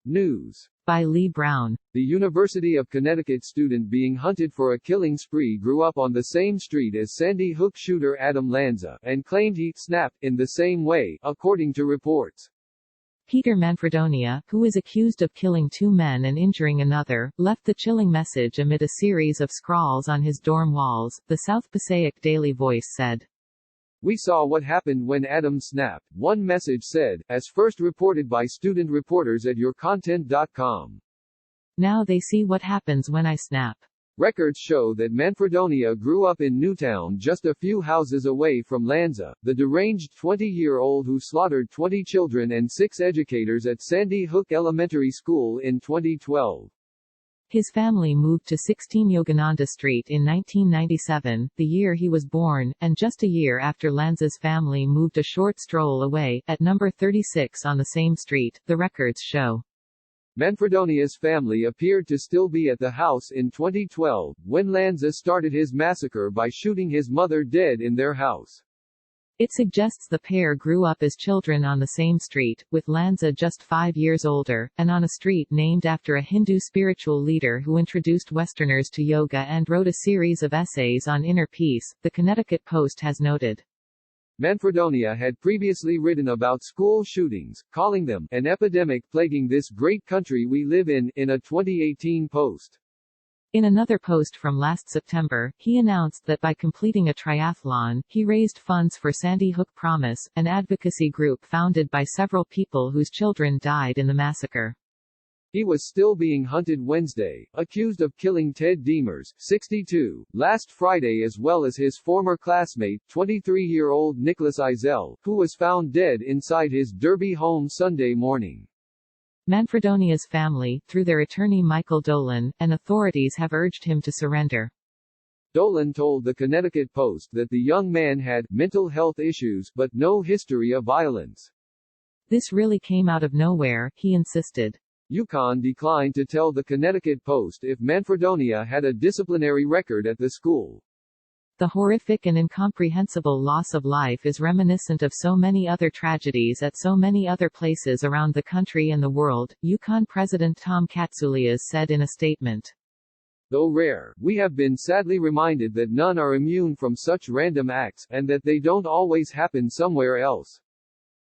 News. By Lee Brown. The University of Connecticut student being hunted for a killing spree grew up on the same street as Sandy Hook shooter Adam Lanza, and claimed he snapped in the same way, according to reports. Peter Manfredonia, who is accused of killing 2 men and injuring another, left the chilling message amid a series of scrawls on his dorm walls, the South Passaic Daily Voice said. We saw what happened when Adam snapped, one message said, as first reported by student reporters at yourcontent.com. Now they see what happens when I snap. Records show that Manfredonia grew up in Newtown, just a few houses away from Lanza, the deranged 20-year-old who slaughtered 20 children and 6 educators at Sandy Hook Elementary School in 2012. His family moved to 16 Yogananda Street in 1997, the year he was born, and just a year after Lanza's family moved a short stroll away, at number 36 on the same street, the records show. Manfredonia's family appeared to still be at the house in 2012, when Lanza started his massacre by shooting his mother dead in their house. It suggests the pair grew up as children on the same street, with Lanza just 5 years older, and on a street named after a Hindu spiritual leader who introduced Westerners to yoga and wrote a series of essays on inner peace, the Connecticut Post has noted. Manfredonia had previously written about school shootings, calling them an epidemic plaguing this great country we live in a 2018 post. In another post from last September, he announced that by completing a triathlon, he raised funds for Sandy Hook Promise, an advocacy group founded by several people whose children died in the massacre. He was still being hunted Wednesday, accused of killing Ted Demers, 62, last Friday, as well as his former classmate, 23-year-old Nicholas Eisel, who was found dead inside his Derby home Sunday morning. Manfredonia's family, through their attorney Michael Dolan, and authorities have urged him to surrender. Dolan told the Connecticut Post that the young man had mental health issues, but no history of violence. This really came out of nowhere, he insisted. UConn declined to tell the Connecticut Post if Manfredonia had a disciplinary record at the school. The horrific and incomprehensible loss of life is reminiscent of so many other tragedies at so many other places around the country and the world, UConn President Tom Katsoulias said in a statement. Though rare, we have been sadly reminded that none are immune from such random acts, and that they don't always happen somewhere else.